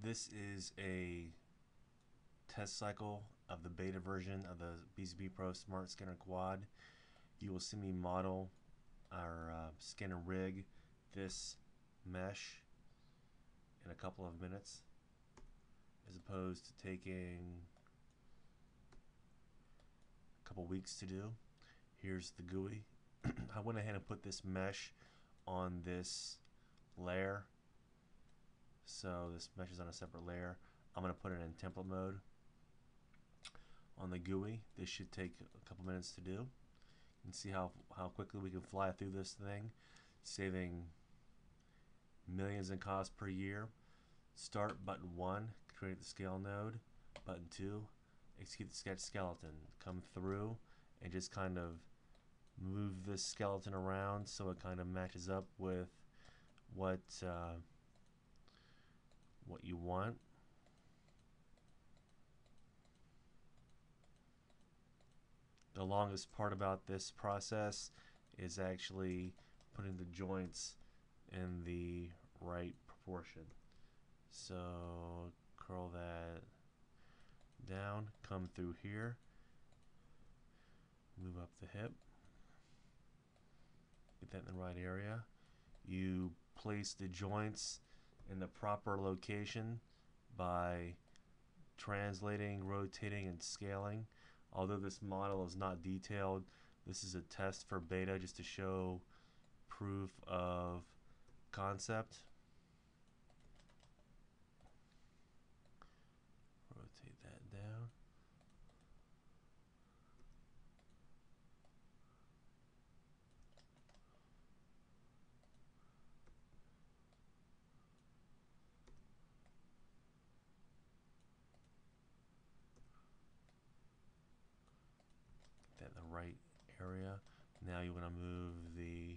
This is a test cycle of the beta version of the BZB Pro Smart Scanner Quad. You will see me model our scanner rig this mesh in a couple of minutes, as opposed to taking a couple weeks to do. Here's the GUI. I went ahead and put this mesh on this layer, so this mesh is on a separate layer. I'm going to put it in template mode on the GUI. This should take a couple minutes to do. You can see how quickly we can fly through this thing, saving millions in cost per year. Start button 1, create the scale node. Button 2, execute the sketch skeleton. Come through and just kind of move this skeleton around so it kind of matches up with what you want. The longest part about this process is actually putting the joints in the right proportion. So curl that down, come through here, move up the hip, get that in the right area. You place the joints in the proper location by translating, rotating, and scaling. Although this model is not detailed, this is a test for beta just to show proof of concept. Rotate that down. That in the right area. Now you want to move the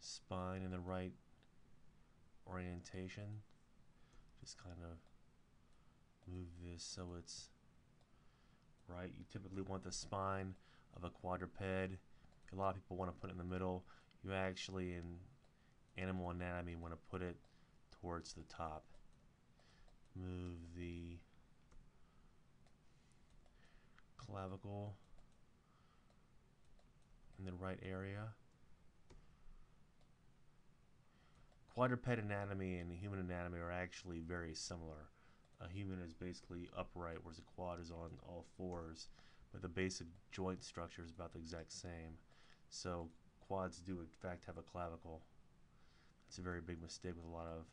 spine in the right orientation. Just kind of move this so it's right. You typically want the spine of a quadruped. A lot of people want to put it in the middle. You actually, in animal anatomy, want to put it towards the top. Move the clavicle in the right area. Quadruped anatomy and human anatomy are actually very similar. A human is basically upright, whereas a quad is on all fours, but the basic joint structure is about the exact same. So quads do in fact have a clavicle. It's a very big mistake with a lot of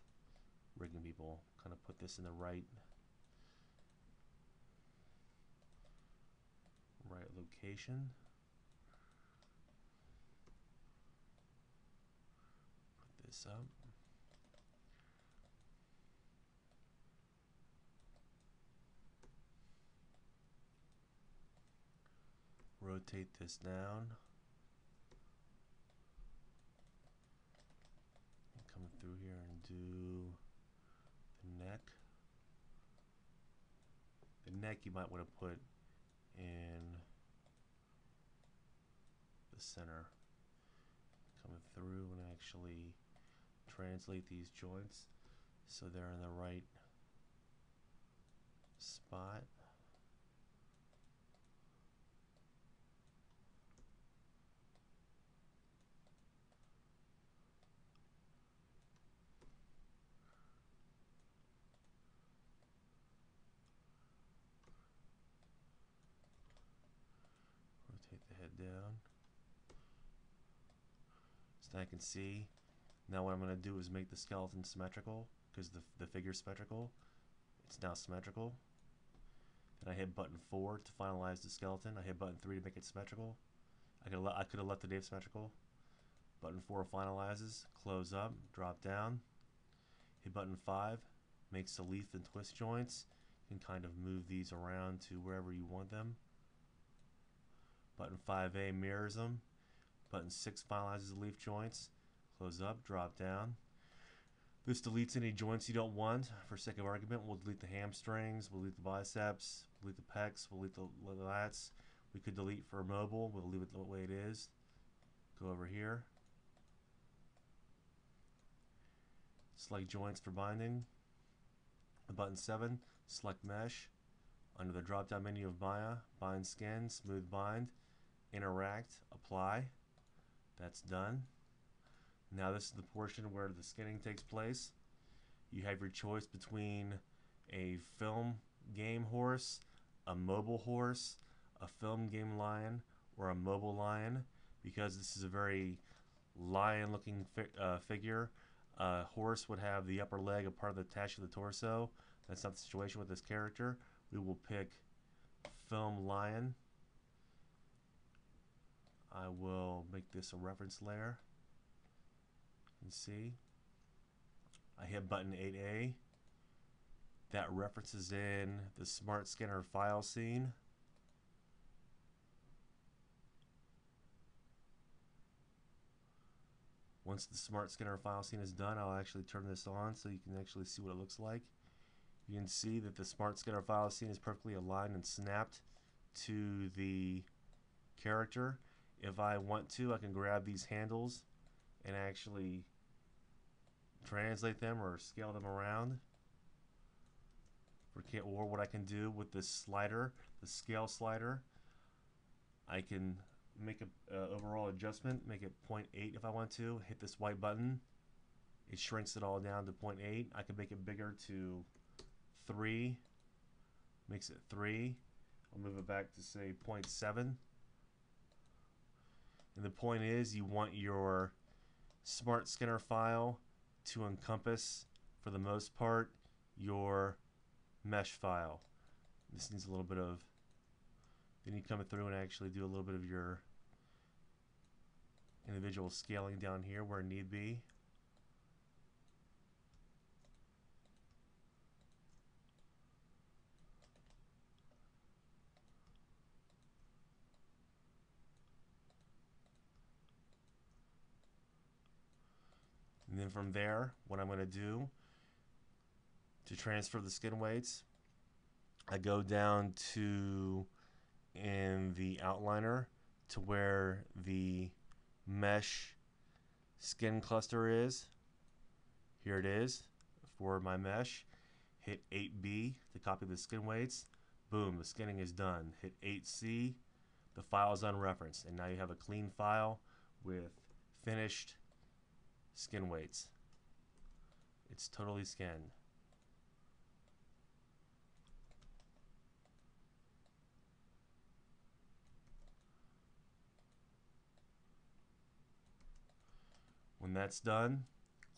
rigging people. Kind of put this in the right location. Put this up. Rotate this down. And come through here and do the neck. The neck you might want to put in the center. Coming through and actually translate these joints so they're in the right spot. Rotate the head down. So I can see. Now what I'm going to do is make the skeleton symmetrical, because the figure's symmetrical. It's now symmetrical. Then I hit button 4 to finalize the skeleton. I hit button 3 to make it symmetrical. I could have left the Dave symmetrical. Button 4 finalizes. Close up. Drop down. Hit button 5. Makes the leaf and twist joints. You can kind of move these around to wherever you want them. Button 5A mirrors them. Button 6 finalizes the leaf joints. Close up, drop down. This deletes any joints you don't want. For sake of argument, we'll delete the hamstrings, we'll delete the biceps, delete the pecs, we'll delete the lats. We could delete for mobile, we'll leave it the way it is. Go over here. select joints for binding. Button 7, select mesh. Under the drop down menu of Maya, bind skin, smooth bind, interact, apply. That's done. Now this is the portion where the skinning takes place. You have your choice between a film game horse, a mobile horse, a film game lion, or a mobile lion. Because this is a very lion looking figure, a horse would have the upper leg a part of the attached to the torso. That's not the situation with this character. We will pick film lion. I will make this a reference layer. You can see I hit button 8A. That references in the Smart Scanner file scene. Once the Smart Scanner file scene is done, I'll actually turn this on so you can actually see what it looks like. You can see that the Smart Scanner file scene is perfectly aligned and snapped to the character. If I want to, I can grab these handles and actually translate them or scale them around. Or what I can do with this slider, the scale slider, I can make an overall adjustment, make it 0.8 if I want to, hit this white button, it shrinks it all down to 0.8. I can make it bigger to 3, makes it 3. I'll move it back to say 0.7. And the point is, you want your Smart Scanner file to encompass, for the most part, your mesh file. This needs a little bit of, then you come through and actually do a little bit of your individual scaling down here where need be. And then from there, what I'm going to do to transfer the skin weights, I go down to in the outliner to where the mesh skin cluster is. Here it is for my mesh. Hit 8B to copy the skin weights. Boom, the skinning is done. Hit 8C, the file is unreferenced, and now you have a clean file with finished skin weights. It's totally skinned. When that's done,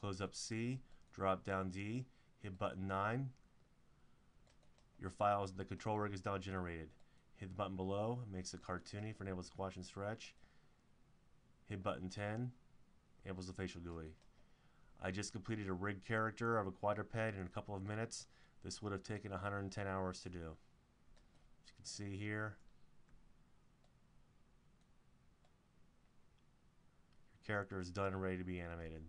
close up C, drop down D, hit button 9. Your files, the control rig is now generated. Hit the button below, it makes it cartoony for enable squash and stretch. Hit button 10, enables the facial GUI. I just completed a rig character of a quadruped in a couple of minutes. This would have taken 110 hours to do. As you can see here, your character is done and ready to be animated.